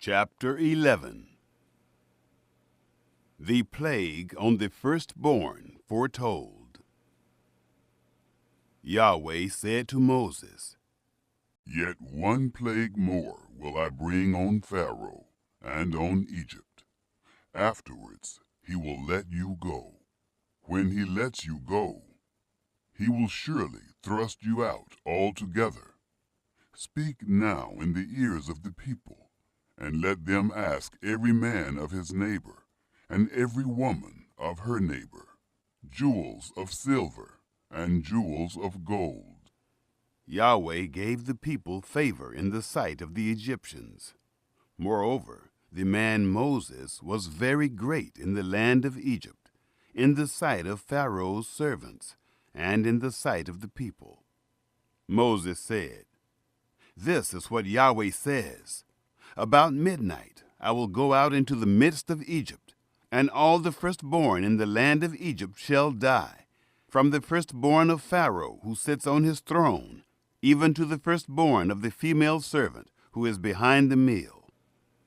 Chapter 11. The plague on the firstborn foretold. Yahweh said to Moses, Yet one plague more will I bring on Pharaoh and on Egypt. Afterwards he will let you go. When he lets you go, he will surely thrust you out altogether. Speak now in the ears of the people, and let them ask every man of his neighbor, and every woman of her neighbor, jewels of silver and jewels of gold. Yahweh gave the people favor in the sight of the Egyptians. Moreover, the man Moses was very great in the land of Egypt, in the sight of Pharaoh's servants, and in the sight of the people. Moses said, This is what Yahweh says. About midnight I will go out into the midst of Egypt, and all the firstborn in the land of Egypt shall die, from the firstborn of Pharaoh who sits on his throne, even to the firstborn of the female servant who is behind the mill,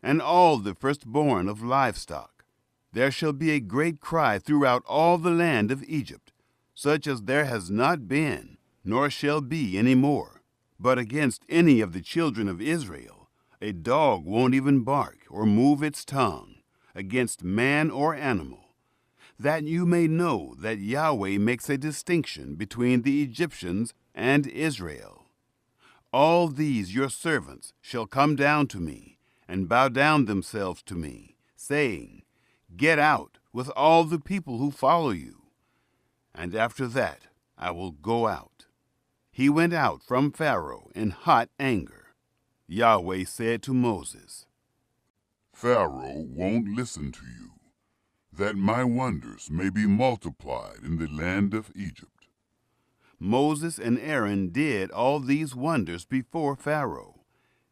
and all the firstborn of livestock. There shall be a great cry throughout all the land of Egypt, such as there has not been, nor shall be any more. But against any of the children of Israel, a dog won't even bark or move its tongue, against man or animal, that you may know that Yahweh makes a distinction between the Egyptians and Israel. All these your servants shall come down to me, and bow down themselves to me, saying, Get out with all the people who follow you. And after that I will go out. He went out from Pharaoh in hot anger. Yahweh said to Moses, Pharaoh won't listen to you, that my wonders may be multiplied in the land of Egypt. Moses and Aaron did all these wonders before Pharaoh,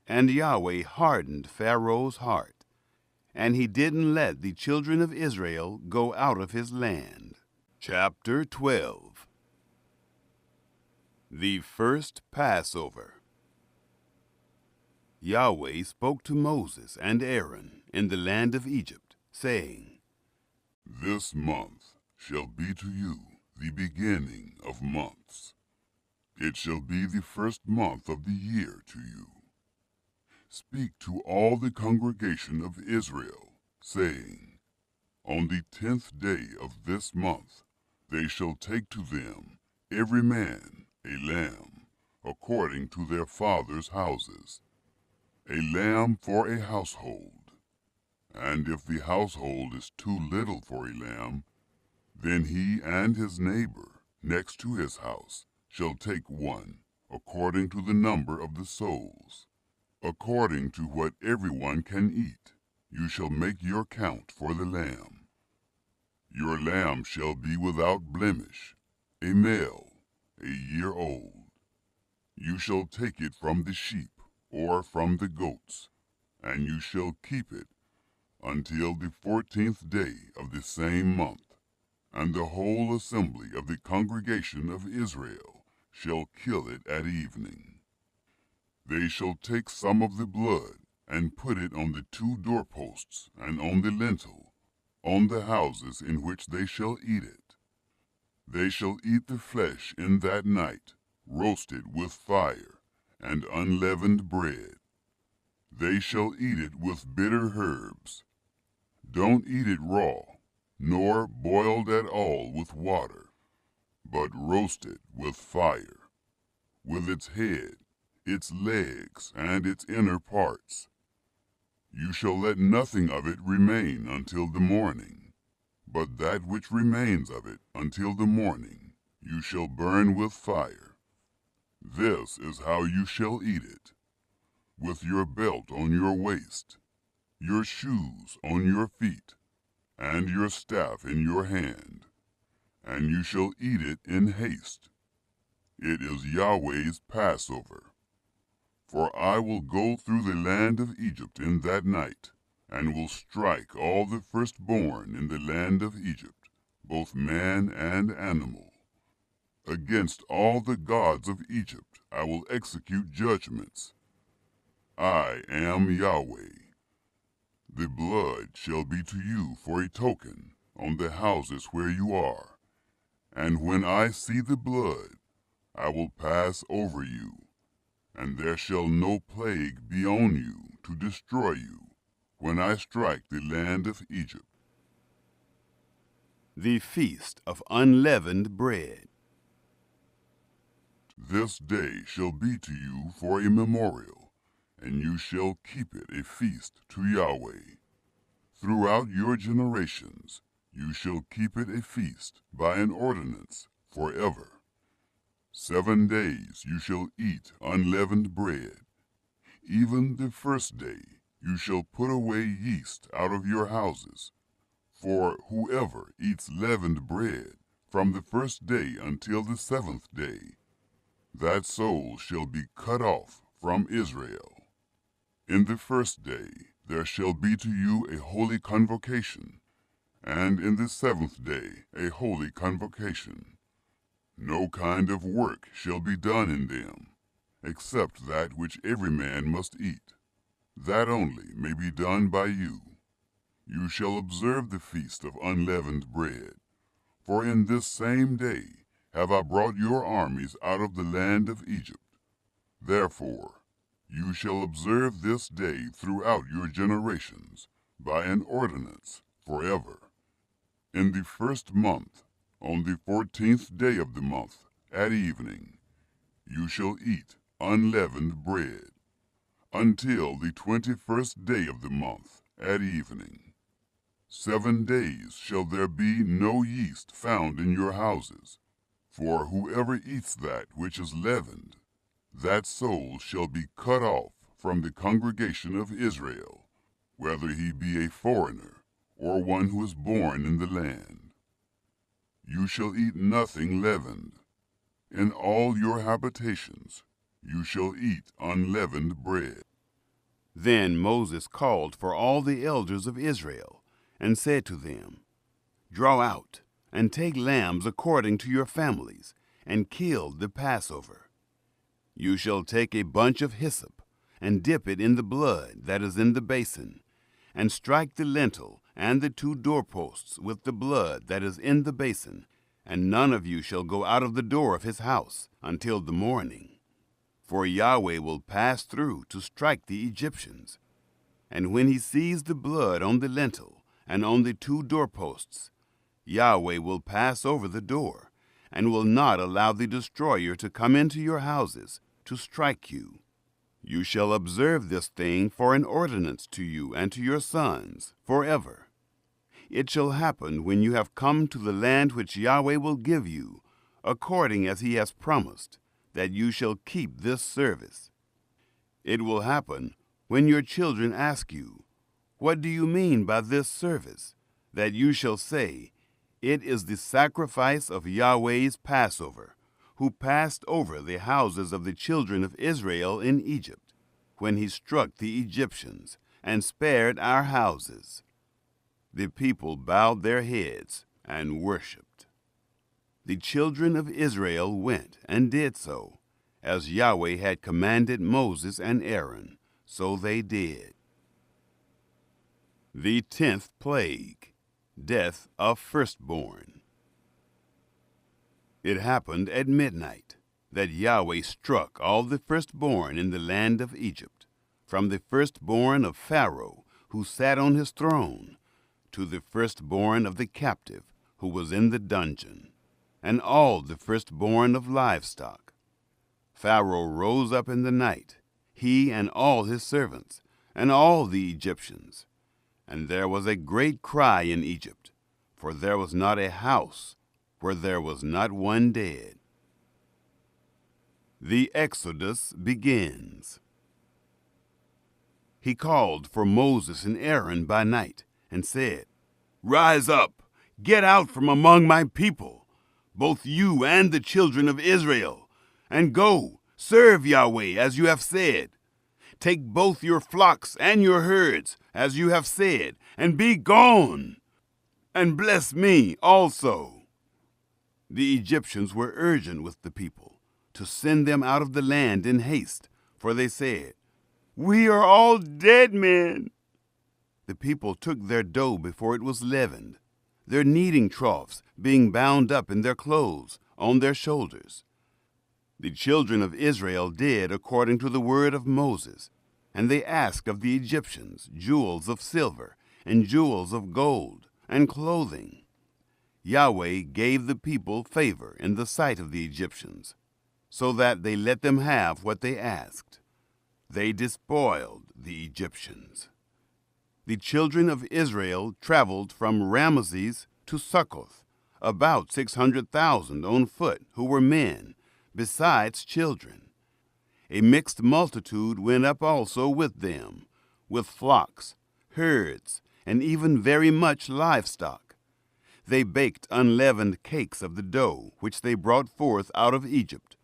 and Yahweh hardened Pharaoh's heart, and he didn't let the children of Israel go out of his land. Chapter 12. The first Passover. Yahweh spoke to Moses and Aaron in the land of Egypt, saying, This month shall be to you the beginning of months. It shall be the first month of the year to you. Speak to all the congregation of Israel, saying, On the 10th day of this month they shall take to them every man a lamb, according to their fathers' houses, a lamb for a household. And if the household is too little for a lamb, then he and his neighbor next to his house shall take one, according to the number of the souls. According to what everyone can eat, you shall make your count for the lamb. Your lamb shall be without blemish, a male, a year old. You shall take it from the sheep or from the goats, and you shall keep it until the 14th day of the same month, and the whole assembly of the congregation of Israel shall kill it at evening. They shall take some of the blood and put it on the 2 doorposts and on the lintel, on the houses in which they shall eat it. They shall eat the flesh in that night, roasted with fire, and unleavened bread. They shall eat it with bitter herbs. Don't eat it raw, nor boiled at all with water, but roast it with fire, with its head, its legs, and its inner parts. You shall let nothing of it remain until the morning, but that which remains of it until the morning you shall burn with fire. This is how you shall eat it, with your belt on your waist, your shoes on your feet, and your staff in your hand, and you shall eat it in haste. It is Yahweh's Passover. For I will go through the land of Egypt in that night, and will strike all the firstborn in the land of Egypt, both man and animal. Against all the gods of Egypt I will execute judgments. I am Yahweh. The blood shall be to you for a token on the houses where you are. And when I see the blood, I will pass over you, and there shall no plague be on you to destroy you when I strike the land of Egypt. The Feast of Unleavened Bread. This day shall be to you for a memorial, and you shall keep it a feast to Yahweh. Throughout your generations you shall keep it a feast by an ordinance forever. 7 days you shall eat unleavened bread. Even the first day you shall put away yeast out of your houses. For whoever eats leavened bread from the first day until the 7th day, that soul shall be cut off from Israel. In the first day there shall be to you a holy convocation, and in the 7th day a holy convocation. No kind of work shall be done in them, except that which every man must eat. That only may be done by you. You shall observe the feast of unleavened bread, for in this same day have I brought your armies out of the land of Egypt. Therefore you shall observe this day throughout your generations by an ordinance forever. In the first month, on the 14th day of the month, at evening, you shall eat unleavened bread, until the 21st day of the month, at evening. 7 days shall there be no yeast found in your houses, for whoever eats that which is leavened, that soul shall be cut off from the congregation of Israel, whether he be a foreigner or one who is born in the land. You shall eat nothing leavened. In all your habitations you shall eat unleavened bread. Then Moses called for all the elders of Israel, and said to them, Draw out, and take lambs according to your families, and kill the Passover. You shall take a bunch of hyssop, and dip it in the blood that is in the basin, and strike the lintel and the 2 doorposts with the blood that is in the basin, and none of you shall go out of the door of his house until the morning. For Yahweh will pass through to strike the Egyptians. And when he sees the blood on the lintel and on the 2 doorposts, Yahweh will pass over the door, and will not allow the destroyer to come into your houses to strike you. You shall observe this thing for an ordinance to you and to your sons forever. It shall happen when you have come to the land which Yahweh will give you, according as he has promised, that you shall keep this service. It will happen when your children ask you, What do you mean by this service? That you shall say, It is the sacrifice of Yahweh's Passover, who passed over the houses of the children of Israel in Egypt, when he struck the Egyptians and spared our houses. The people bowed their heads and worshipped. The children of Israel went and did so, as Yahweh had commanded Moses and Aaron, so they did. The 10th plague, death of firstborn. It happened at midnight that Yahweh struck all the firstborn in the land of Egypt, from the firstborn of Pharaoh, who sat on his throne, to the firstborn of the captive, who was in the dungeon, and all the firstborn of livestock. Pharaoh rose up in the night, he and all his servants, and all the Egyptians. And there was a great cry in Egypt, for there was not a house where there was not one dead. The Exodus begins. He called for Moses and Aaron by night, and said, Rise up, get out from among my people, both you and the children of Israel, and go, serve Yahweh as you have said. Take both your flocks and your herds, as you have said, and be gone, and bless me also. The Egyptians were urgent with the people to send them out of the land in haste, for they said, We are all dead men. The people took their dough before it was leavened, their kneading troughs being bound up in their clothes on their shoulders. The children of Israel did according to the word of Moses, and they asked of the Egyptians jewels of silver and jewels of gold and clothing. Yahweh gave the people favor in the sight of the Egyptians, so that they let them have what they asked. They despoiled the Egyptians. The children of Israel traveled from Ramesses to Succoth, about 600,000 on foot who were men, besides children. A mixed multitude went up also with them, with flocks, herds, and even very much livestock. They baked unleavened cakes of the dough which they brought forth out of Egypt,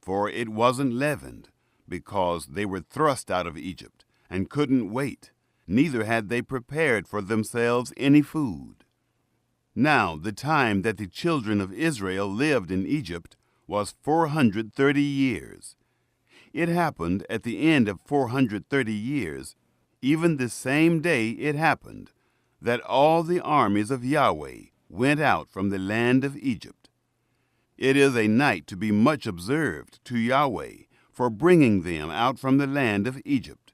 for it wasn't leavened, because they were thrust out of Egypt and couldn't wait, neither had they prepared for themselves any food. Now the time that the children of Israel lived in Egypt was 430 years. It happened at the end of 430 years, even the same day it happened, that all the armies of Yahweh went out from the land of Egypt. It is a night to be much observed to Yahweh for bringing them out from the land of Egypt.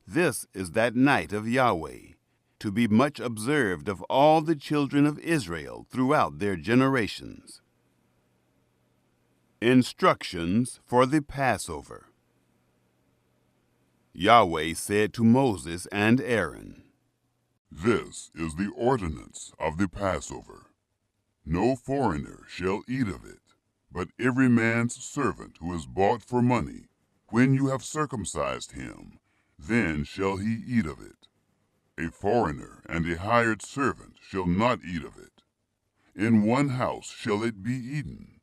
This is that night of Yahweh, to be much observed of all the children of Israel throughout their generations. Instructions for the Passover. Yahweh said to Moses and Aaron, This is the ordinance of the Passover. No foreigner shall eat of it, but every man's servant who is bought for money, when you have circumcised him, then shall he eat of it. A foreigner and a hired servant shall not eat of it. In one house shall it be eaten.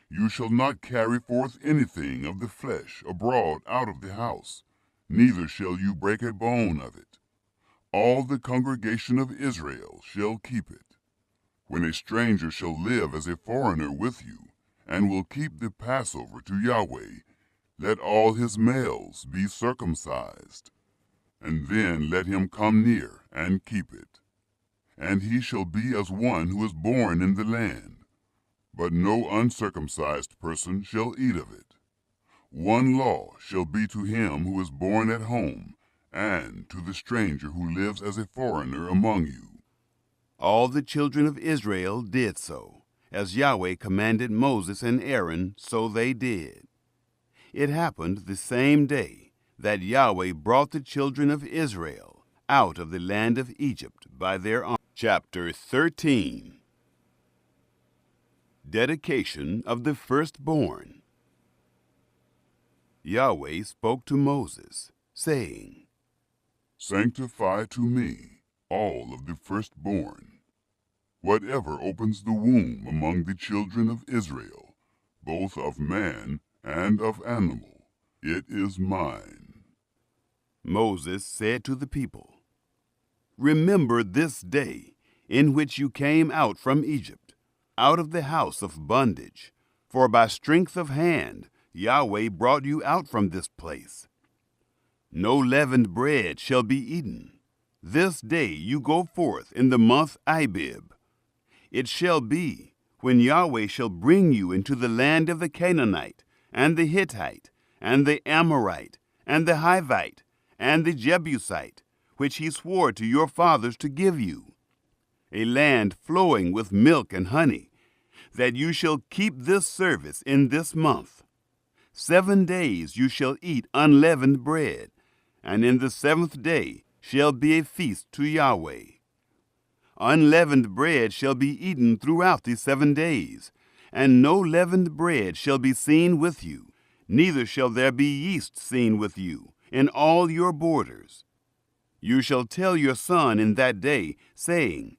You shall not carry forth anything of the flesh abroad out of the house, neither shall you break a bone of it. All the congregation of Israel shall keep it. When a stranger shall live as a foreigner with you, and will keep the Passover to Yahweh, let all his males be circumcised, and then let him come near and keep it. And he shall be as one who is born in the land, but no uncircumcised person shall eat of it. One law shall be to him who is born at home, and to the stranger who lives as a foreigner among you. All the children of Israel did so. As Yahweh commanded Moses and Aaron, so they did. It happened the same day that Yahweh brought the children of Israel out of the land of Egypt by their arm. Chapter 13. Dedication of the firstborn. Yahweh spoke to Moses, saying, Sanctify to me all of the firstborn. Whatever opens the womb among the children of Israel, both of man and of animal, it is mine. Moses said to the people, Remember this day in which you came out from Egypt, out of the house of bondage, for by strength of hand Yahweh brought you out from this place. No leavened bread shall be eaten. This day you go forth in the month Abib. It shall be, when Yahweh shall bring you into the land of the Canaanite, and the Hittite, and the Amorite, and the Hivite, and the Jebusite, which he swore to your fathers to give you, a land flowing with milk and honey, that you shall keep this service in this month. 7 days you shall eat unleavened bread, and in the 7th day shall be a feast to Yahweh. Unleavened bread shall be eaten throughout the 7 days, and no leavened bread shall be seen with you, neither shall there be yeast seen with you in all your borders. You shall tell your son in that day, saying,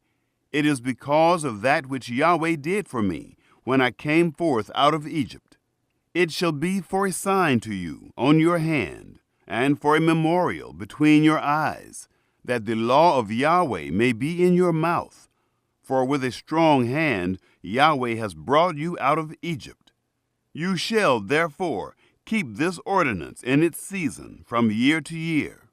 It is because of that which Yahweh did for me when I came forth out of Egypt. It shall be for a sign to you on your hand, and for a memorial between your eyes, that the law of Yahweh may be in your mouth. For with a strong hand Yahweh has brought you out of Egypt. You shall, therefore, keep this ordinance in its season from year to year.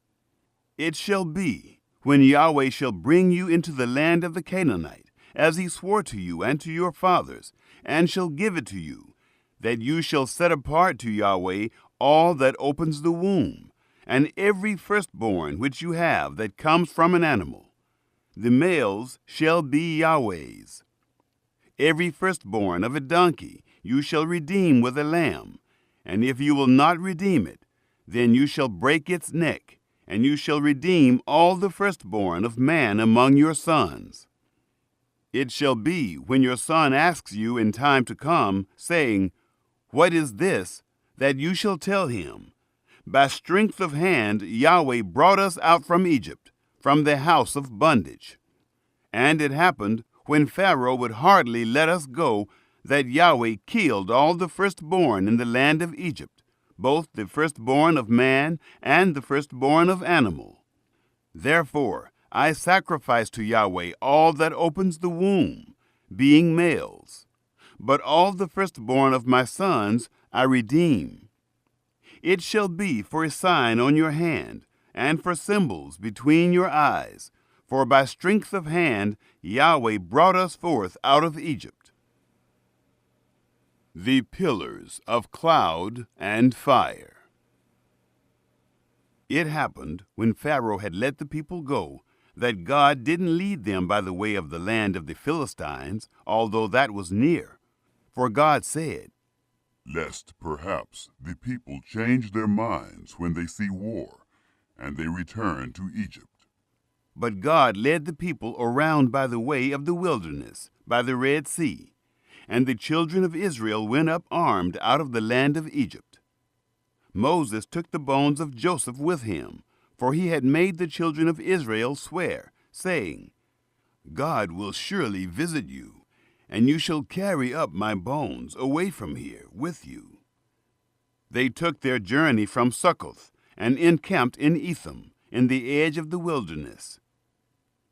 It shall be, when Yahweh shall bring you into the land of the Canaanite, as he swore to you and to your fathers, and shall give it to you, that you shall set apart to Yahweh all that opens the womb, and every firstborn which you have that comes from an animal. The males shall be Yahweh's. Every firstborn of a donkey you shall redeem with a lamb, and if you will not redeem it, then you shall break its neck, and you shall redeem all the firstborn of man among your sons. It shall be, when your son asks you in time to come, saying, What is this? That you shall tell him, By strength of hand Yahweh brought us out from Egypt, from the house of bondage. And it happened, when Pharaoh would hardly let us go, that Yahweh killed all the firstborn in the land of Egypt, both the firstborn of man and the firstborn of animal. Therefore I sacrifice to Yahweh all that opens the womb, being males. But all the firstborn of my sons I redeem. It shall be for a sign on your hand, and for symbols between your eyes, for by strength of hand Yahweh brought us forth out of Egypt. The pillars of cloud and fire. It happened, when Pharaoh had let the people go, that God didn't lead them by the way of the land of the Philistines, although that was near. For God said, Lest perhaps the people change their minds when they see war, and they return to Egypt. But God led the people around by the way of the wilderness, by the Red Sea, and the children of Israel went up armed out of the land of Egypt. Moses took the bones of Joseph with him, for he had made the children of Israel swear, saying, God will surely visit you, and you shall carry up my bones away from here with you. They took their journey from Succoth, and encamped in Etham, in the edge of the wilderness.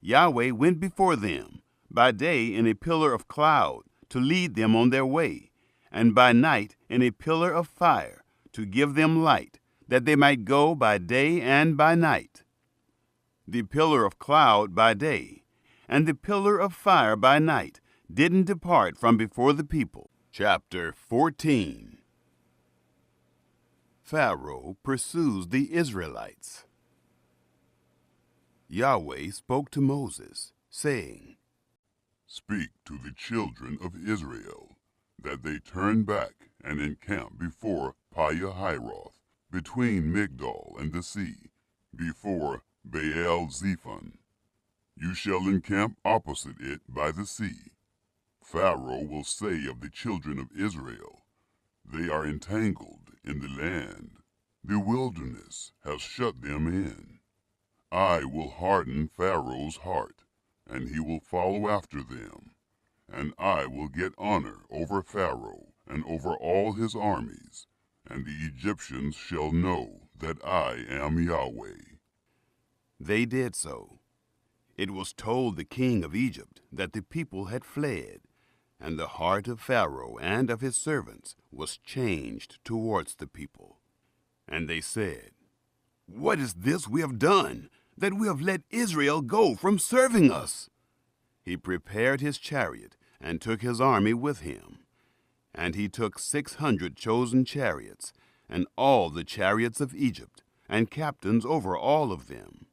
Yahweh went before them, by day in a pillar of cloud, to lead them on their way, and by night in a pillar of fire, to give them light, that they might go by day and by night. The pillar of cloud by day, and the pillar of fire by night, didn't depart from before the people. Chapter 14. Pharaoh pursues the Israelites. Yahweh spoke to Moses, saying, Speak to the children of Israel, that they turn back and encamp before Pi-hahiroth, between Migdol and the sea, before Baal-zephon. You shall encamp opposite it by the sea. Pharaoh will say of the children of Israel, They are entangled in the land. The wilderness has shut them in. I will harden Pharaoh's heart, and he will follow after them, and I will get honor over Pharaoh and over all his armies, and the Egyptians shall know that I am Yahweh. They did so. It was told the king of Egypt that the people had fled, and the heart of Pharaoh and of his servants was changed towards the people. And they said, What is this we have done, that we have let Israel go from serving us? He prepared his chariot and took his army with him. And he took 600 chosen chariots, and all the chariots of Egypt, and captains over all of them.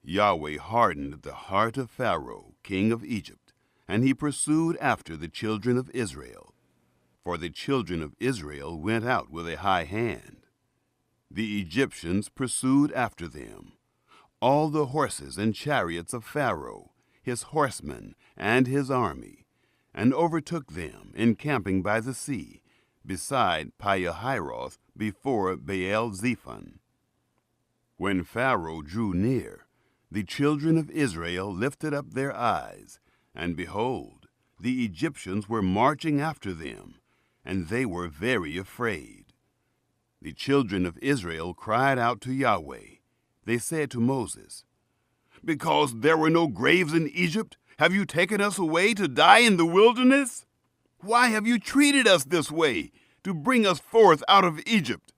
Yahweh hardened the heart of Pharaoh, king of Egypt, and he pursued after the children of Israel. For the children of Israel went out with a high hand. The Egyptians pursued after them. All the horses and chariots of Pharaoh, his horsemen, and his army, and overtook them, encamping by the sea, beside Pi-hahiroth, before Baal-zephon. When Pharaoh drew near, the children of Israel lifted up their eyes, and behold, the Egyptians were marching after them, and they were very afraid. The children of Israel cried out to Yahweh. They said to Moses, Because there were no graves in Egypt, have you taken us away to die in the wilderness? Why have you treated us this way, to bring us forth out of Egypt?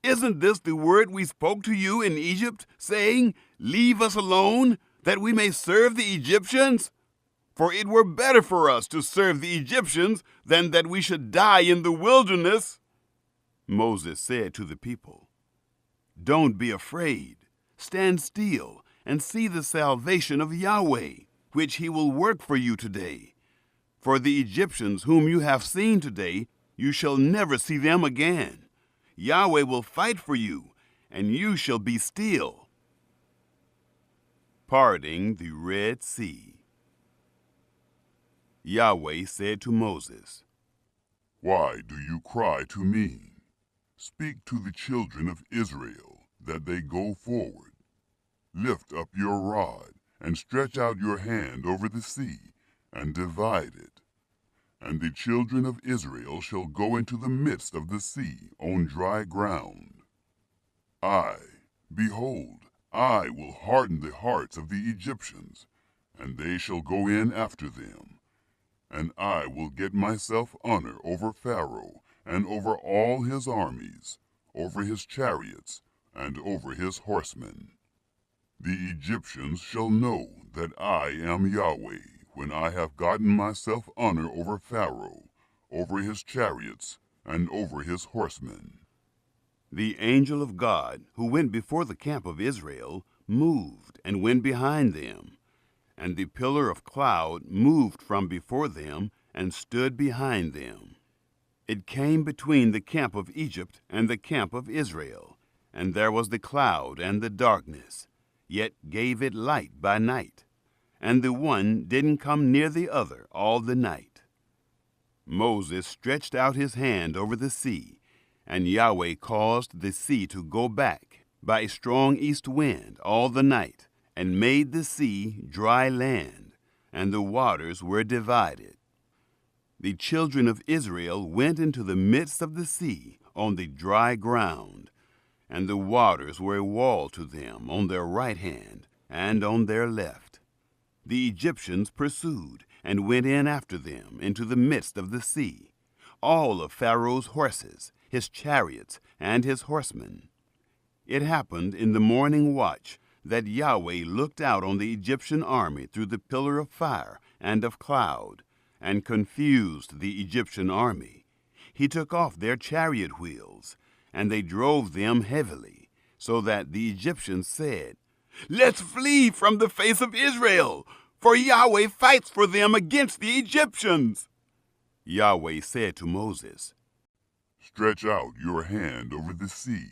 Isn't this the word we spoke to you in Egypt, saying, 'Leave us alone, that we may serve the Egyptians'? For it were better for us to serve the Egyptians than that we should die in the wilderness." Moses said to the people, "Don't be afraid. Stand still and see the salvation of Yahweh, which he will work for you today. For the Egyptians whom you have seen today, you shall never see them again. Yahweh will fight for you, and you shall be still." Parting the Red Sea. Yahweh said to Moses, "Why do you cry to me? Speak to the children of Israel, that they go forward. Lift up your rod, and stretch out your hand over the sea, and divide it. And the children of Israel shall go into the midst of the sea on dry ground. Behold, I will harden the hearts of the Egyptians, and they shall go in after them. And I will get myself honor over Pharaoh, and over all his armies, over his chariots, and over his horsemen. The Egyptians shall know that I am Yahweh, when I have gotten myself honor over Pharaoh, over his chariots, and over his horsemen." The angel of God, who went before the camp of Israel, moved and went behind them. And the pillar of cloud moved from before them and stood behind them. It came between the camp of Egypt and the camp of Israel, and there was the cloud and the darkness, yet gave it light by night. And the one didn't come near the other all the night. Moses stretched out his hand over the sea, and Yahweh caused the sea to go back by a strong east wind all the night, and made the sea dry land, and the waters were divided. The children of Israel went into the midst of the sea on the dry ground, and the waters were a wall to them on their right hand and on their left. The Egyptians pursued and went in after them into the midst of the sea, all of Pharaoh's horses, his chariots, and his horsemen. It happened in the morning watch that Yahweh looked out on the Egyptian army through the pillar of fire and of cloud, and confused the Egyptian army. He took off their chariot wheels, and they drove them heavily, so that the Egyptians said, "Let's flee from the face of Israel, for Yahweh fights for them against the Egyptians." Yahweh said to Moses, "Stretch out your hand over the sea,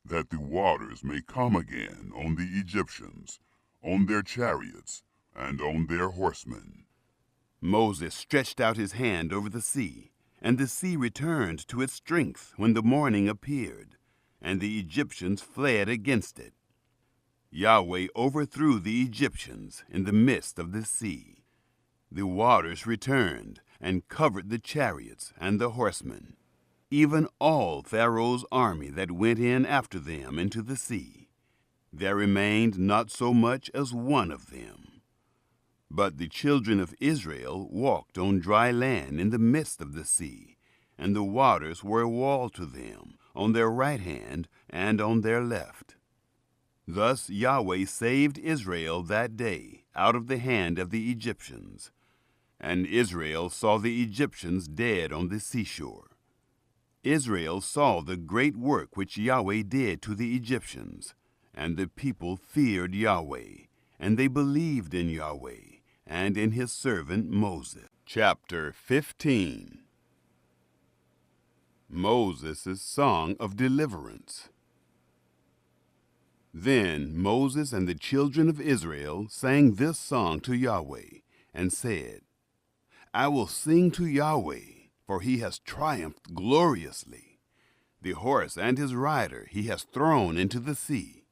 that the waters may come again on the Egyptians, on their chariots, and on their horsemen." Moses stretched out his hand over the sea, and the sea returned to its strength when the morning appeared, and the Egyptians fled against it. Yahweh overthrew the Egyptians in the midst of the sea. The waters returned and covered the chariots and the horsemen, even all Pharaoh's army that went in after them into the sea. There remained not so much as one of them. But the children of Israel walked on dry land in the midst of the sea, and the waters were a wall to them on their right hand and on their left. Thus Yahweh saved Israel that day out of the hand of the Egyptians. And Israel saw the Egyptians dead on the seashore. Israel saw the great work which Yahweh did to the Egyptians, and the people feared Yahweh, and they believed in Yahweh and in his servant Moses. Chapter 15. Moses' Song of Deliverance. Then Moses and the children of Israel sang this song to Yahweh, and said, "I will sing to Yahweh, for he has triumphed gloriously. The horse and his rider he has thrown into the sea.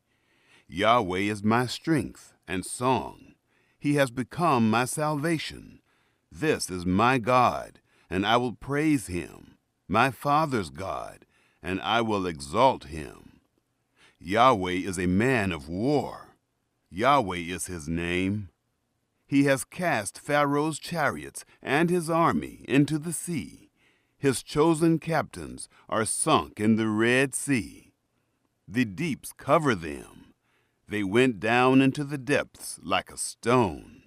Yahweh is my strength and song. He has become my salvation. This is my God, and I will praise him, my father's God, and I will exalt him. Yahweh is a man of war. Yahweh is his name. He has cast Pharaoh's chariots and his army into the sea. His chosen captains are sunk in the Red Sea. The deeps cover them. They went down into the depths like a stone.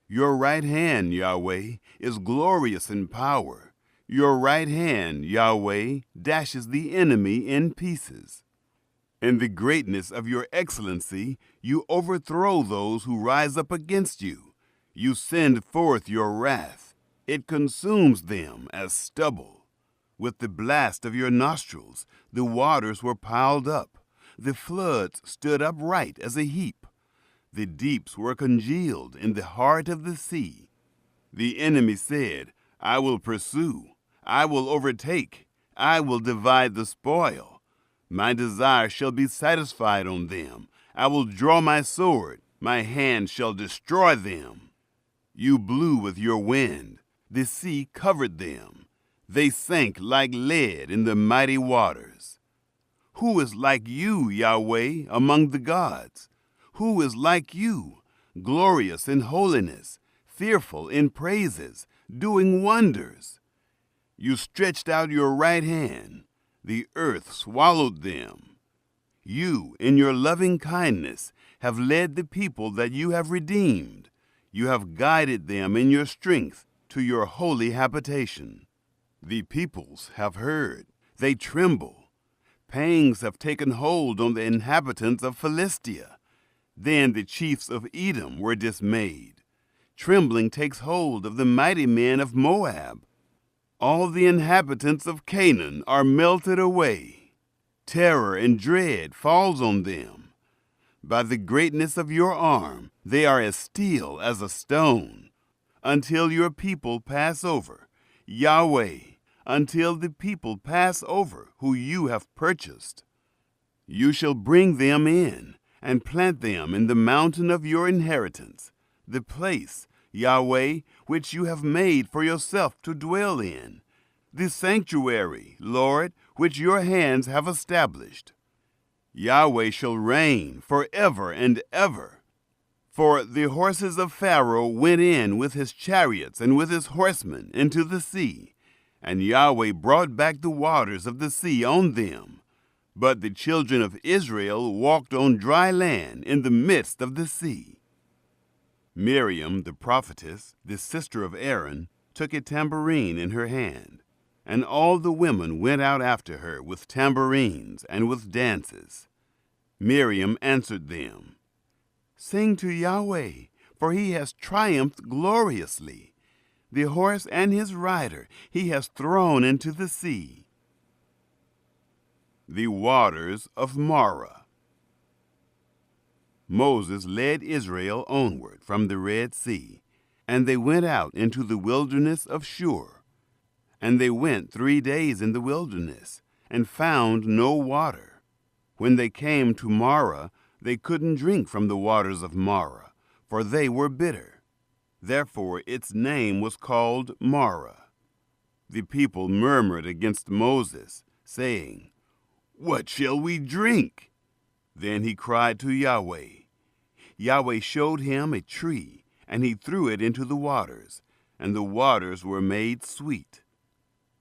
Your right hand, Yahweh, is glorious in power. Your right hand, Yahweh, dashes the enemy in pieces. In the greatness of your excellency, you overthrow those who rise up against you. You send forth your wrath. It consumes them as stubble. With the blast of your nostrils, the waters were piled up. The floods stood upright as a heap. The deeps were congealed in the heart of the sea. The enemy said, I will pursue. I will overtake. I will divide the spoil. My desire shall be satisfied on them. I will draw my sword. My hand shall destroy them. You blew with your wind. The sea covered them. They sank like lead in the mighty waters. Who is like you, Yahweh, among the gods? Who is like you, glorious in holiness, fearful in praises, doing wonders? You stretched out your right hand. The earth swallowed them. You, in your loving kindness, have led the people that you have redeemed. You have guided them in your strength to your holy habitation. The peoples have heard. They tremble. Pangs have taken hold on the inhabitants of Philistia. Then the chiefs of Edom were dismayed. Trembling takes hold of the mighty men of Moab. All the inhabitants of Canaan are melted away. Terror and dread falls on them. By the greatness of your arm, they are as still as a stone. Until your people pass over, Yahweh, until the people pass over who you have purchased. You shall bring them in and plant them in the mountain of your inheritance, the place, Yahweh, which you have made for yourself to dwell in, the sanctuary, Lord, which your hands have established. Yahweh shall reign forever and ever. For the horses of Pharaoh went in with his chariots and with his horsemen into the sea, and Yahweh brought back the waters of the sea on them. But the children of Israel walked on dry land in the midst of the sea. Miriam, the prophetess, the sister of Aaron, took a tambourine in her hand, and all the women went out after her with tambourines and with dances. Miriam answered them, Sing to Yahweh, for he has triumphed gloriously. The horse and his rider he has thrown into the sea. The waters of Marah. Moses led Israel onward from the Red Sea, and they went out into the wilderness of Shur. And they went 3 days in the wilderness, and found no water. When they came to Marah, they couldn't drink from the waters of Marah, for they were bitter. Therefore its name was called Marah. The people murmured against Moses, saying, What shall we drink? Then he cried to Yahweh. Yahweh showed him a tree, and he threw it into the waters, and the waters were made sweet.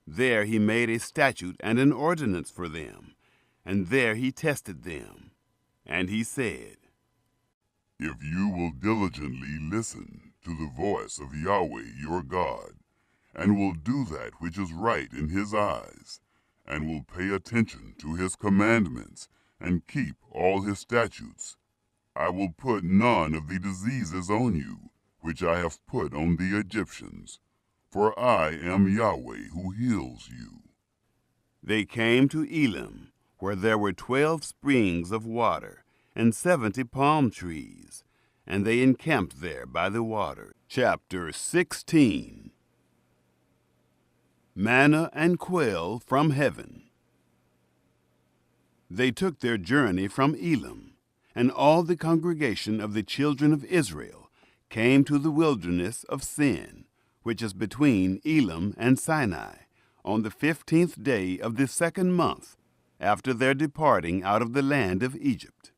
There he made a statute and an ordinance for them, and there he tested them. And he said, If you will diligently listen to the voice of Yahweh your God, and will do that which is right in his eyes, and will pay attention to his commandments, and keep all his statutes, I will put none of the diseases on you, which I have put on the Egyptians, for I am Yahweh who heals you. They came to Elim, where there were 12 springs of water, and 70 palm trees, and they encamped there by the water. Chapter 16. Manna and quail from heaven. They took their journey from Elim, and all the congregation of the children of Israel came to the wilderness of Sin, which is between Elim and Sinai, on the 15th day of the 2nd month, after their departing out of the land of Egypt.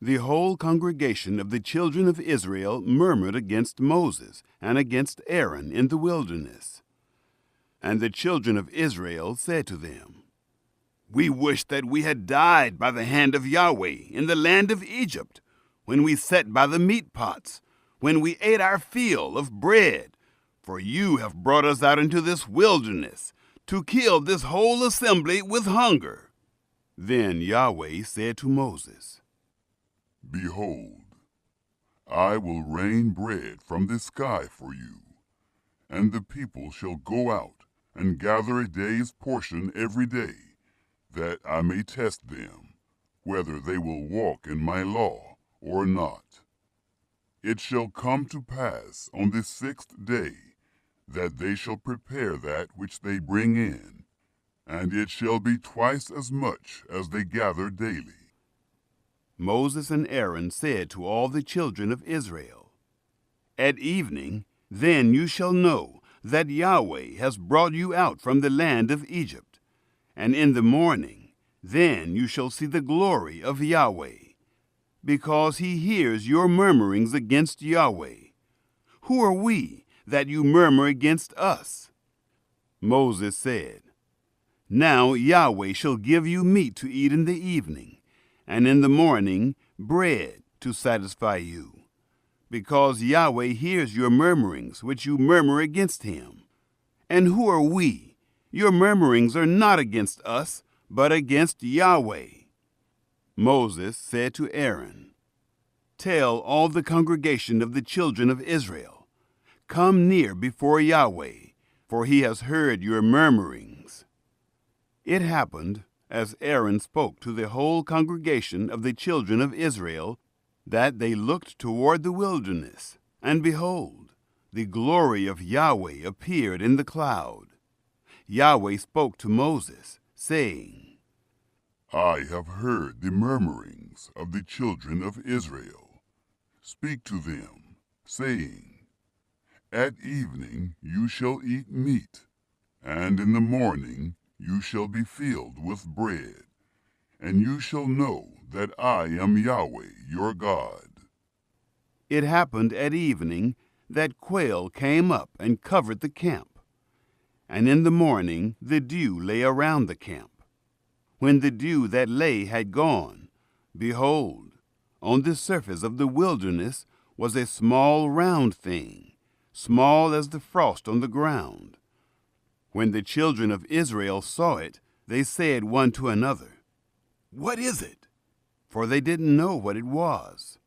The whole congregation of the children of Israel murmured against Moses and against Aaron in the wilderness. And the children of Israel said to them, We wish that we had died by the hand of Yahweh in the land of Egypt, when we sat by the meat pots, when we ate our fill of bread. For you have brought us out into this wilderness, to kill this whole assembly with hunger." Then Yahweh said to Moses, "Behold, I will rain bread from the sky for you, and the people shall go out and gather a day's portion every day, that I may test them, whether they will walk in my law or not. It shall come to pass on the 6th day that they shall prepare that which they bring in, and it shall be twice as much as they gather daily." Moses and Aaron said to all the children of Israel, "At evening, then you shall know that Yahweh has brought you out from the land of Egypt. And in the morning, then you shall see the glory of Yahweh, because he hears your murmurings against Yahweh. Who are we that you murmur against us?" Moses said, "Now Yahweh shall give you meat to eat in the evening, and in the morning bread to satisfy you, because Yahweh hears your murmurings which you murmur against him. And who are we? Your murmurings are not against us, but against Yahweh." Moses said to Aaron, "Tell all the congregation of the children of Israel, come near before Yahweh, for he has heard your murmurings." It happened, as Aaron spoke to the whole congregation of the children of Israel, that they looked toward the wilderness, and behold, the glory of Yahweh appeared in the cloud. Yahweh spoke to Moses, saying, "I have heard the murmurings of the children of Israel. Speak to them, saying, At evening you shall eat meat, and in the morning you shall be filled with bread, and you shall know that I am Yahweh your God." It happened at evening that quail came up and covered the camp. And in the morning the dew lay around the camp. When the dew that lay had gone, behold, on the surface of the wilderness was a small round thing, small as the frost on the ground. When the children of Israel saw it, they said one to another, "What is it?" For they didn't know what it was.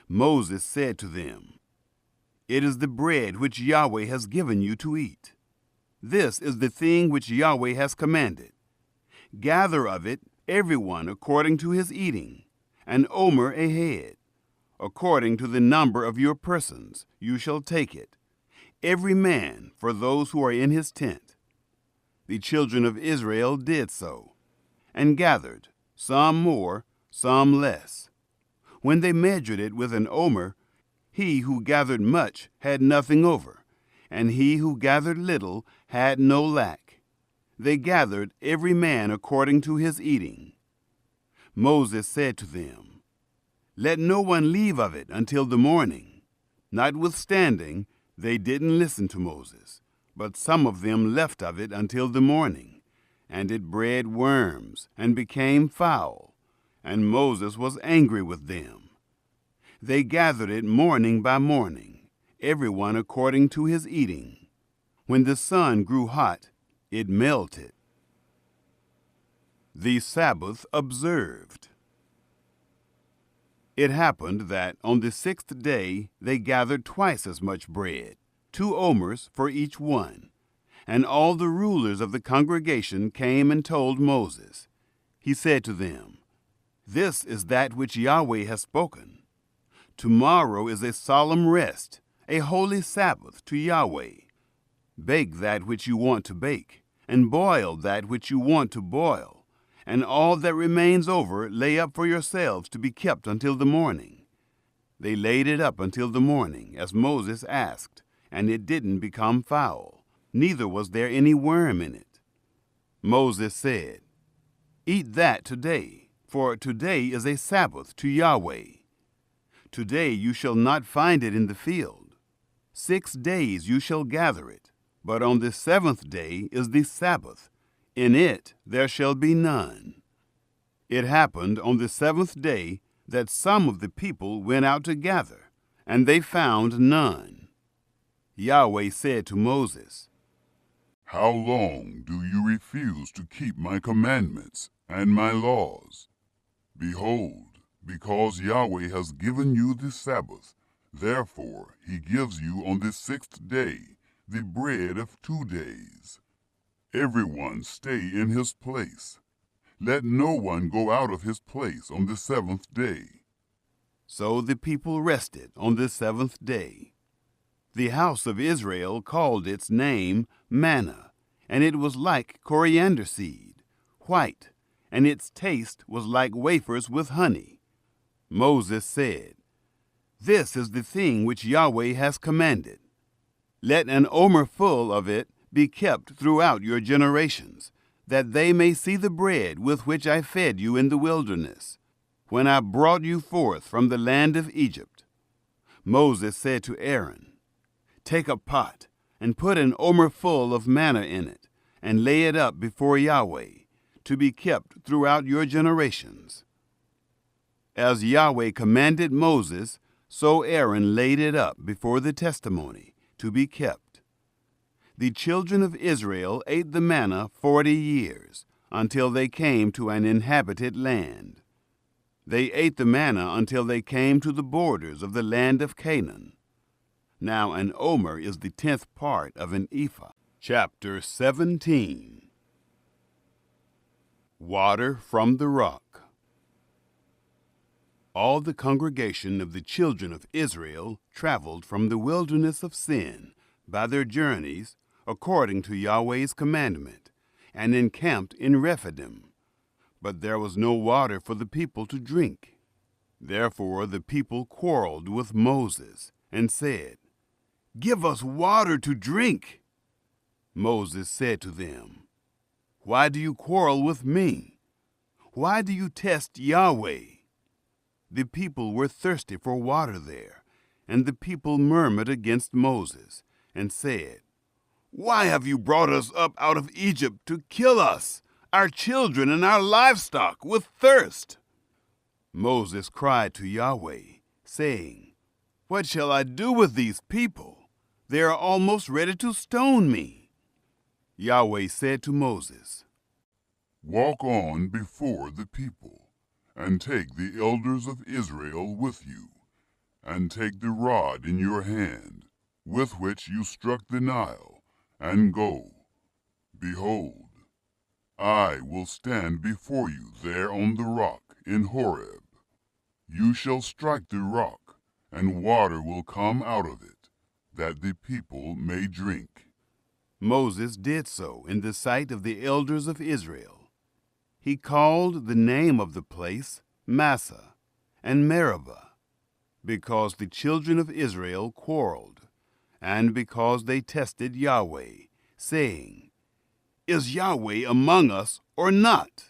Moses said to them, "It is the bread which Yahweh has given you to eat. This is the thing which Yahweh has commanded. Gather of it everyone according to his eating, an omer a head. According to the number of your persons you shall take it, every man for those who are in his tent." The children of Israel did so, and gathered, some more, some less. When they measured it with an omer, he who gathered much had nothing over, and he who gathered little had no lack. They gathered every man according to his eating. Moses said to them, "Let no one leave of it until the morning." Notwithstanding, they didn't listen to Moses, but some of them left of it until the morning, and it bred worms and became foul, and Moses was angry with them. They gathered it morning by morning, everyone according to his eating. When the sun grew hot, it melted. The Sabbath observed. It happened that on the 6th day they gathered twice as much bread, 2 omers for each one. And all the rulers of the congregation came and told Moses. He said to them, "This is that which Yahweh has spoken. Tomorrow is a solemn rest, a holy Sabbath to Yahweh. Bake that which you want to bake, and boil that which you want to boil, and all that remains over lay up for yourselves to be kept until the morning." They laid it up until the morning, as Moses asked, and it didn't become foul, neither was there any worm in it. Moses said, "Eat that today, for today is a Sabbath to Yahweh. Today you shall not find it in the field. 6 days you shall gather it, but on the 7th day is the Sabbath. In it there shall be none. It happened on the 7th day that some of the people went out to gather, and they found none. Yahweh said to Moses, How long do you refuse to keep my commandments and my laws? Behold, because Yahweh has given you the Sabbath, therefore he gives you on the 6th day the bread of 2 days. Everyone stay in his place. Let no one go out of his place on the 7th day. So the people rested on the 7th day. The house of Israel called its name manna, and it was like coriander seed, white, and its taste was like wafers with honey. Moses said, This is the thing which Yahweh has commanded. Let an omer full of it be kept throughout your generations, that they may see the bread with which I fed you in the wilderness, when I brought you forth from the land of Egypt. Moses said to Aaron, Take a pot, and put an omer full of manna in it, and lay it up before Yahweh, to be kept throughout your generations. As Yahweh commanded Moses, so Aaron laid it up before the testimony, to be kept. The children of Israel ate the manna 40 years, until they came to an inhabited land. They ate the manna until they came to the borders of the land of Canaan. Now an omer is the 10th part of an ephah. Chapter 17. Water from the rock. All the congregation of the children of Israel traveled from the wilderness of Sin by their journeys according to Yahweh's commandment, and encamped in Rephidim. But there was no water for the people to drink. Therefore the people quarreled with Moses and said, Give us water to drink. Moses said to them, Why do you quarrel with me? Why do you test Yahweh? The people were thirsty for water there, and the people murmured against Moses and said, Why have you brought us up out of Egypt to kill us, our children and our livestock, with thirst? Moses cried to Yahweh, saying, What shall I do with these people? They are almost ready to stone me. Yahweh said to Moses, Walk on before the people, and take the elders of Israel with you, and take the rod in your hand, with which you struck the Nile, and go. Behold, I will stand before you there on the rock in Horeb. You shall strike the rock, and water will come out of it, that the people may drink. Moses did so in the sight of the elders of Israel. He called the name of the place Massah and Meribah, because the children of Israel quarreled, and because they tested Yahweh, saying, Is Yahweh among us or not?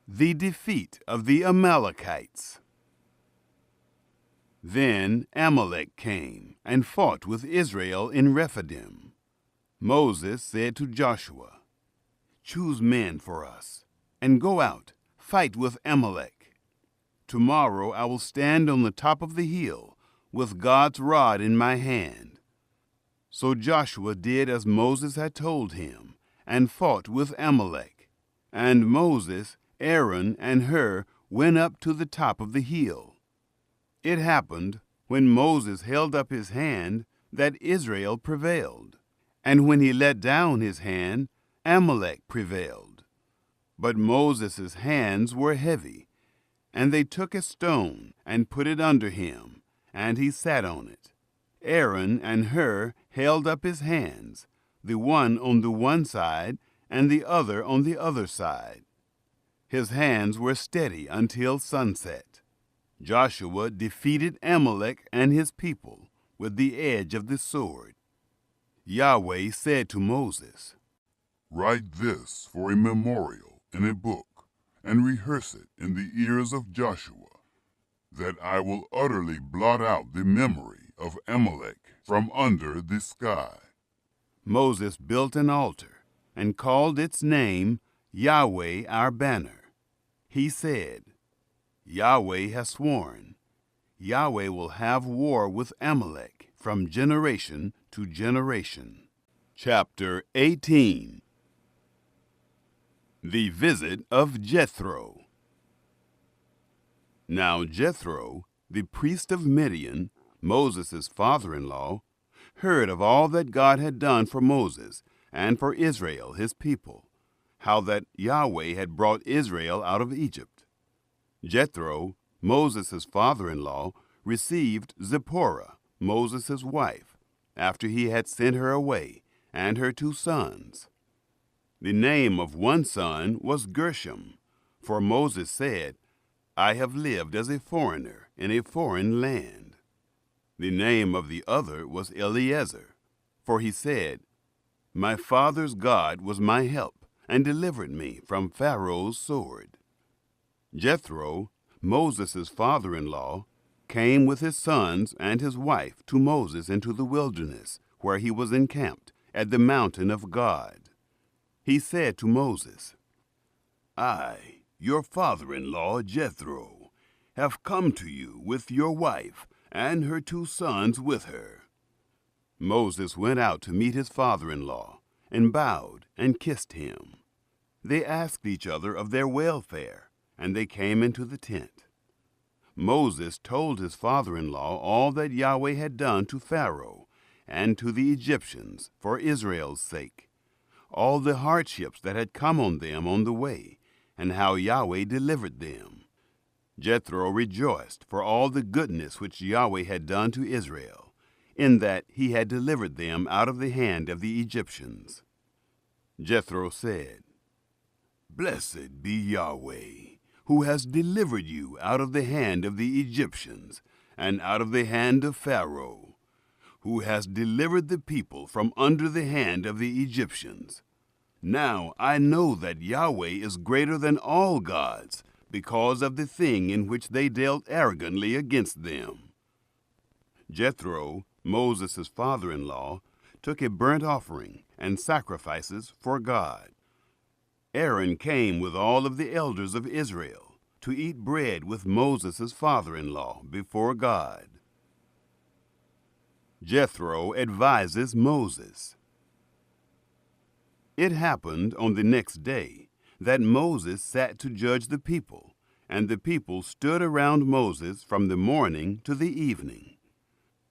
The defeat of the Amalekites. Then Amalek came and fought with Israel in Rephidim. Moses said to Joshua, Choose men for us, and go out, fight with Amalek. Tomorrow I will stand on the top of the hill, with God's rod in my hand. So Joshua did as Moses had told him, and fought with Amalek. And Moses, Aaron, and Hur went up to the top of the hill. It happened, when Moses held up his hand, that Israel prevailed. And when he let down his hand, Amalek prevailed. But Moses' hands were heavy, and they took a stone and put it under him, and he sat on it. Aaron and Hur held up his hands, the one on the one side and the other on the other side. His hands were steady until sunset. Joshua defeated Amalek and his people with the edge of the sword. Yahweh said to Moses, Write this for a memorial in a book, and rehearse it in the ears of Joshua, that I will utterly blot out the memory of Amalek from under the sky. Moses built an altar, and called its name Yahweh our banner. He said, Yahweh has sworn, Yahweh will have war with Amalek from generation to generation. Chapter 18. The Visit of Jethro. Now Jethro, the priest of Midian, Moses' father-in-law, heard of all that God had done for Moses and for Israel his people, how that Yahweh had brought Israel out of Egypt. Jethro, Moses' father-in-law, received Zipporah, Moses' wife, after he had sent her away, and her 2 sons. The name of one son was Gershom, for Moses said, I have lived as a foreigner in a foreign land. The name of the other was Eliezer, for he said, My father's God was my help, and delivered me from Pharaoh's sword. Jethro, Moses' father-in-law, came with his sons and his wife to Moses into the wilderness, where he was encamped, at the mountain of God. He said to Moses, I, your father-in-law Jethro, have come to you with your wife and her 2 sons with her. Moses went out to meet his father-in-law, and bowed and kissed him. They asked each other of their welfare, and they came into the tent. Moses told his father-in-law all that Yahweh had done to Pharaoh and to the Egyptians for Israel's sake, all the hardships that had come on them on the way, and how Yahweh delivered them. Jethro rejoiced for all the goodness which Yahweh had done to Israel, in that he had delivered them out of the hand of the Egyptians. Jethro said, Blessed be Yahweh, who has delivered you out of the hand of the Egyptians, and out of the hand of Pharaoh, who has delivered the people from under the hand of the Egyptians. Now I know that Yahweh is greater than all gods, because of the thing in which they dealt arrogantly against them. Jethro, Moses' father-in-law, took a burnt offering and sacrifices for God. Aaron came with all of the elders of Israel to eat bread with Moses' father-in-law before God. Jethro advises Moses. It happened on the next day that Moses sat to judge the people, and the people stood around Moses from the morning to the evening.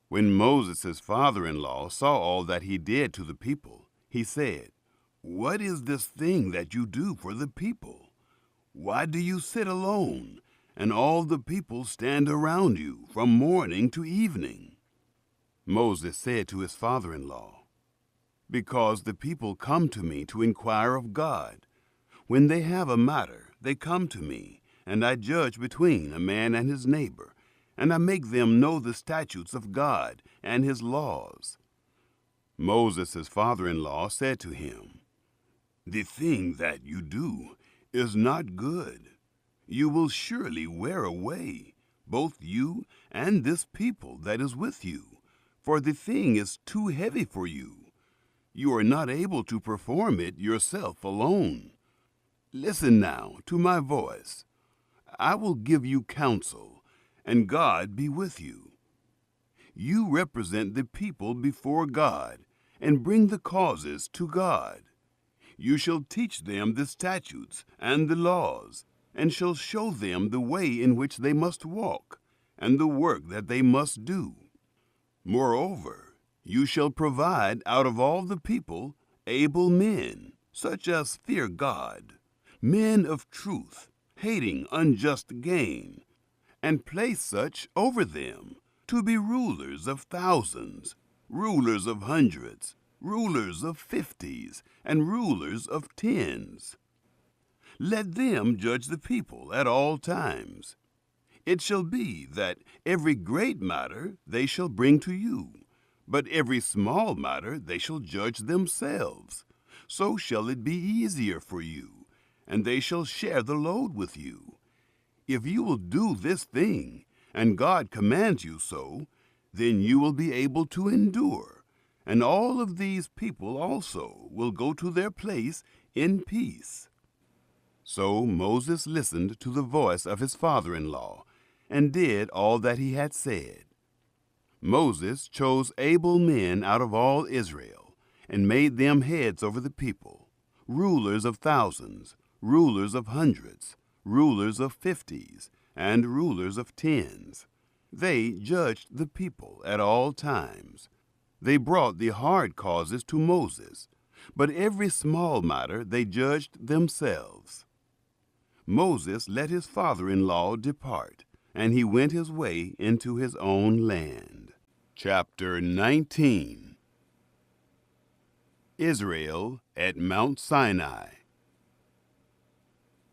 When Moses' father-in-law saw all that he did to the people, he said, What is this thing that you do for the people? Why do you sit alone, and all the people stand around you from morning to evening? Moses said to his father-in-law, Because the people come to me to inquire of God. When they have a matter, they come to me, and I judge between a man and his neighbor, and I make them know the statutes of God and his laws. Moses' father-in-law said to him, The thing that you do is not good. You will surely wear away, both you and this people that is with you, for the thing is too heavy for you. You are not able to perform it yourself alone. Listen now to my voice. I will give you counsel, and God be with you. You represent the people before God, and bring the causes to God. You shall teach them the statutes and the laws, and shall show them the way in which they must walk, and the work that they must do. Moreover, you shall provide out of all the people able men, such as fear God, men of truth, hating unjust gain, and place such over them, to be rulers of thousands, rulers of hundreds, rulers of 50s, and rulers of 10s. Let them judge the people at all times. It shall be that every great matter they shall bring to you, but every small matter they shall judge themselves. So shall it be easier for you, and they shall share the load with you. If you will do this thing, and God commands you so, then you will be able to endure, and all of these people also will go to their place in peace." So Moses listened to the voice of his father-in-law and did all that he had said. Moses chose able men out of all Israel and made them heads over the people, rulers of thousands, rulers of hundreds, rulers of 50s, and rulers of 10s. They judged the people at all times. They brought the hard causes to Moses, but every small matter they judged themselves. Moses let his father-in-law depart, and he went his way into his own land. Chapter 19. Israel at Mount Sinai.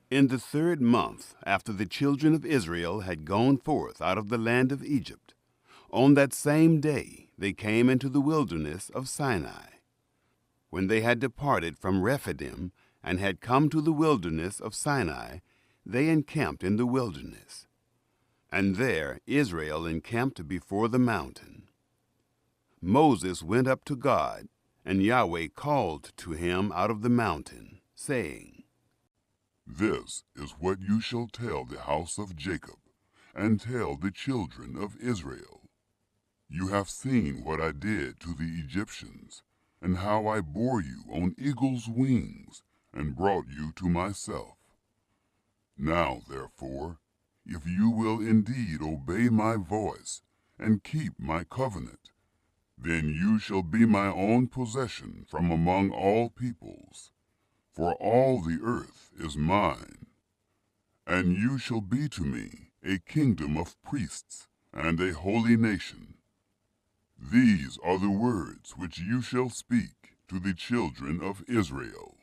In the 3rd month after the children of Israel had gone forth out of the land of Egypt, on that same day they came into the wilderness of Sinai. When they had departed from Rephidim and had come to the wilderness of Sinai, they encamped in the wilderness. And there Israel encamped before the mountain. Moses went up to God, and Yahweh called to him out of the mountain, saying, "This is what you shall tell the house of Jacob, and tell the children of Israel. You have seen what I did to the Egyptians, and how I bore you on eagle's wings, and brought you to myself. Now, therefore, if you will indeed obey my voice, and keep my covenant, then you shall be my own possession from among all peoples, for all the earth is mine. And you shall be to me a kingdom of priests and a holy nation. These are the words which you shall speak to the children of Israel."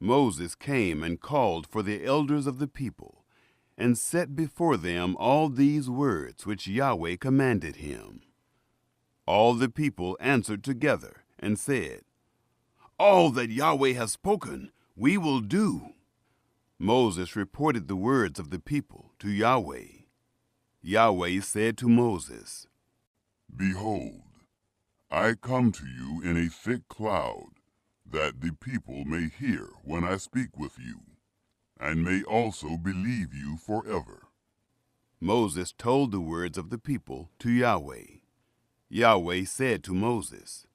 Moses came and called for the elders of the people, and set before them all these words which Yahweh commanded him. All the people answered together and said, "All that Yahweh has spoken, we will do." Moses reported the words of the people to Yahweh. Yahweh said to Moses, "Behold, I come to you in a thick cloud, that the people may hear when I speak with you, and may also believe you forever." Moses told the words of the people to Yahweh. Yahweh said to Moses,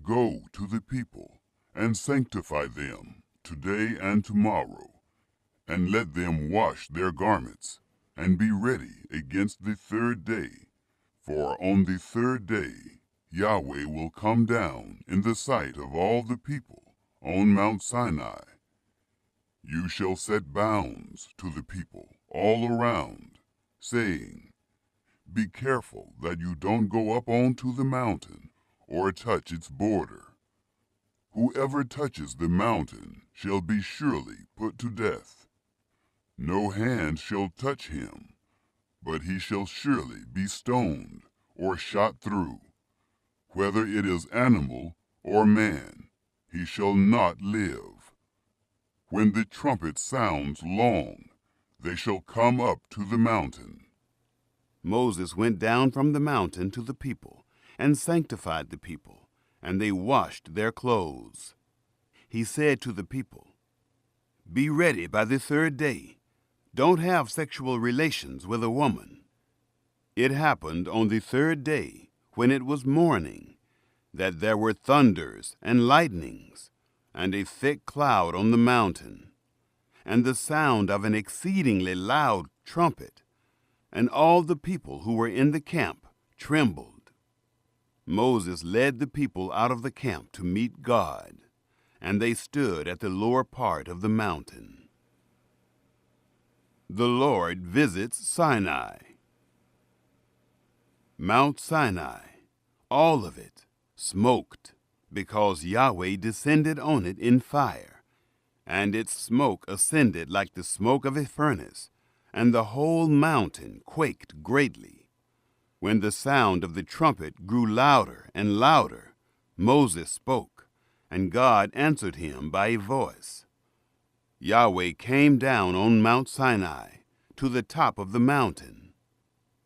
"Go to the people, and sanctify them today and tomorrow, and let them wash their garments, and be ready against the 3rd day. For on the 3rd day Yahweh will come down in the sight of all the people on Mount Sinai. You shall set bounds to the people all around, saying, Be careful that you don't go up onto the mountain or touch its border. Whoever touches the mountain shall be surely put to death. No hand shall touch him, but he shall surely be stoned or shot through. Whether it is animal or man, he shall not live. When the trumpet sounds long, they shall come up to the mountain." Moses went down from the mountain to the people, and sanctified the people, and they washed their clothes. He said to the people, "Be ready by the 3rd day. Don't have sexual relations with a woman." It happened on the 3rd day, when it was morning, that there were thunders and lightnings, and a thick cloud on the mountain, and the sound of an exceedingly loud trumpet, and all the people who were in the camp trembled. Moses led the people out of the camp to meet God, and they stood at the lower part of the mountain. The Lord visits Sinai. Mount Sinai, all of it, smoked, because Yahweh descended on it in fire, and its smoke ascended like the smoke of a furnace, and the whole mountain quaked greatly. When the sound of the trumpet grew louder and louder, Moses spoke, and God answered him by a voice. Yahweh came down on Mount Sinai, to the top of the mountain.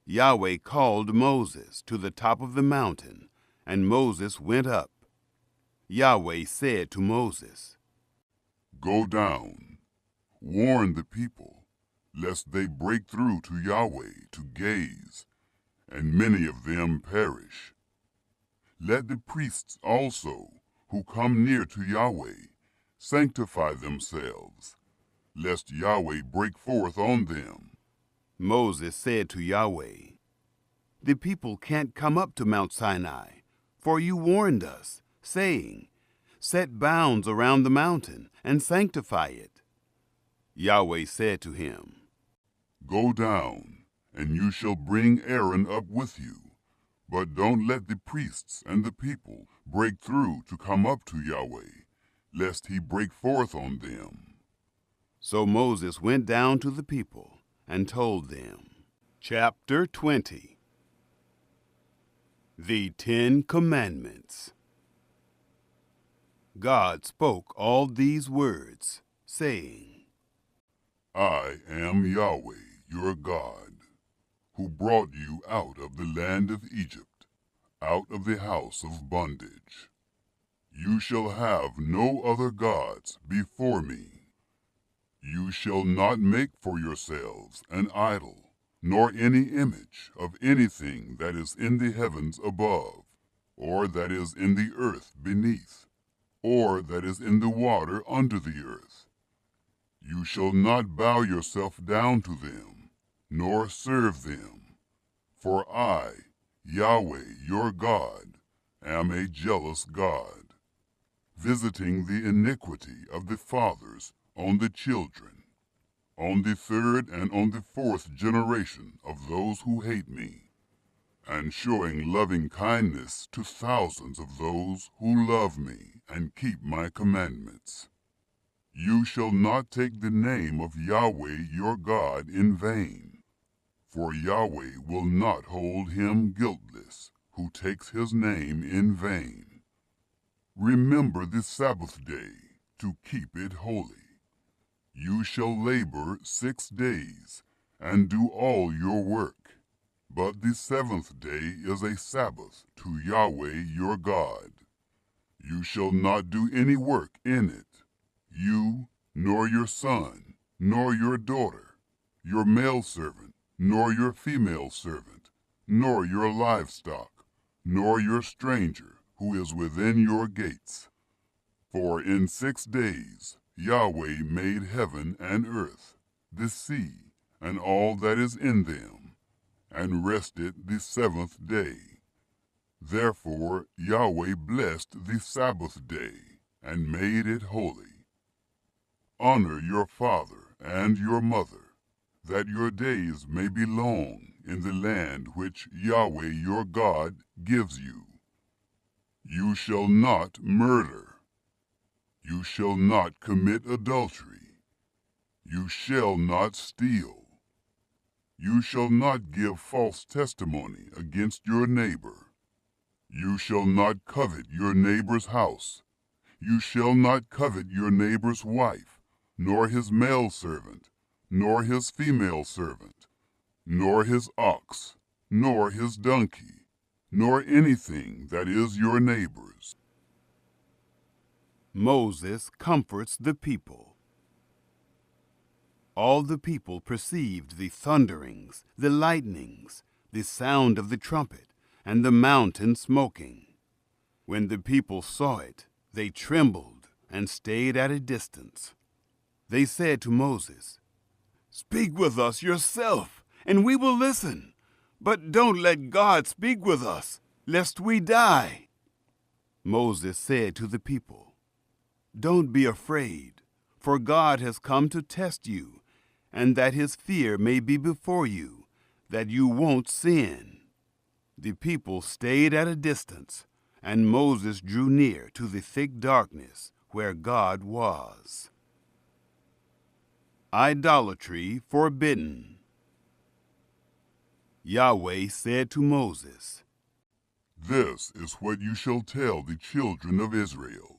Yahweh called Moses to the top of the mountain, and Moses went up. Yahweh said to Moses, Go down, warn the people, lest they break through to Yahweh to gaze, and many of them perish. Let the priests also, who come near to Yahweh, sanctify themselves, lest Yahweh break forth on them. Moses said to Yahweh, The people can't come up to Mount Sinai, for you warned us, saying, Set bounds around the mountain and sanctify it. Yahweh said to him, Go down, and you shall bring Aaron up with you, but don't let the priests and the people break through to come up to Yahweh, lest he break forth on them. So Moses went down to the people and told them. Chapter 20. The 10 Commandments. God spoke all these words, saying, I am Yahweh, your God, who brought you out of the land of Egypt, out of the house of bondage. You shall have no other gods before me. You shall not make for yourselves an idol, nor any image of anything that is in the heavens above, or that is in the earth beneath, or that is in the water under the earth. You shall not bow yourself down to them, nor serve them. For I, Yahweh your God, am a jealous God, visiting the iniquity of the fathers on the children, on the third and on the fourth generation of those who hate me, and showing loving kindness to thousands of those who love me and keep my commandments. You shall not take the name of Yahweh your God in vain, for Yahweh will not hold him guiltless who takes his name in vain. Remember the Sabbath day to keep it holy. You shall labor 6 days and do all your work, but the seventh day is a Sabbath to Yahweh your God. You shall not do any work in it, you, nor your son, nor your daughter, your male servant, nor your female servant, nor your livestock, nor your stranger who is within your gates. For in 6 days Yahweh made heaven and earth, the sea, and all that is in them, and rested the seventh day. Therefore Yahweh blessed the Sabbath day, and made it holy. Honor your father and your mother, that your days may be long in the land which Yahweh your God gives you. You shall not murder. You shall not commit adultery. You shall not steal. You shall not give false testimony against your neighbor. You shall not covet your neighbor's house. You shall not covet your neighbor's wife, nor his male servant, nor his female servant, nor his ox, nor his donkey, nor anything that is your neighbor's. Moses comforts the people. All the people perceived the thunderings, the lightnings, the sound of the trumpet, and the mountain smoking. When the people saw it, they trembled and stayed at a distance. They said to Moses, Speak with us yourself, and we will listen. But don't let God speak with us, lest we die. Moses said to the people, Don't be afraid, for God has come to test you, and that his fear may be before you, that you won't sin. The people stayed at a distance, and Moses drew near to the thick darkness where God was. Idolatry forbidden. Yahweh said to Moses, This is what you shall tell the children of Israel.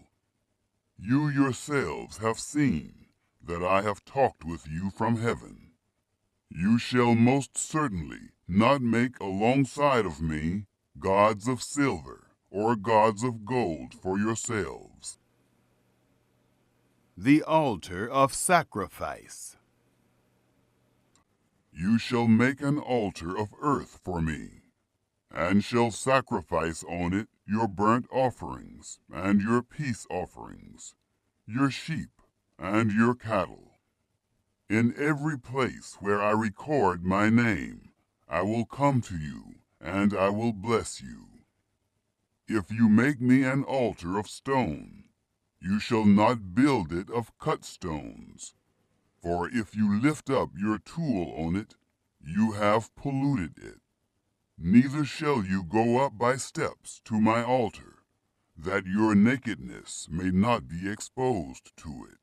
You yourselves have seen that I have talked with you from heaven. You shall most certainly not make alongside of me gods of silver, or gods of gold for yourselves. The altar of sacrifice. You shall make an altar of earth for me, and shall sacrifice on it your burnt offerings and your peace offerings, your sheep and your cattle. In every place where I record my name, I will come to you, and I will bless you. If you make me an altar of stone, you shall not build it of cut stones. For if you lift up your tool on it, you have polluted it. Neither shall you go up by steps to my altar, that your nakedness may not be exposed to it.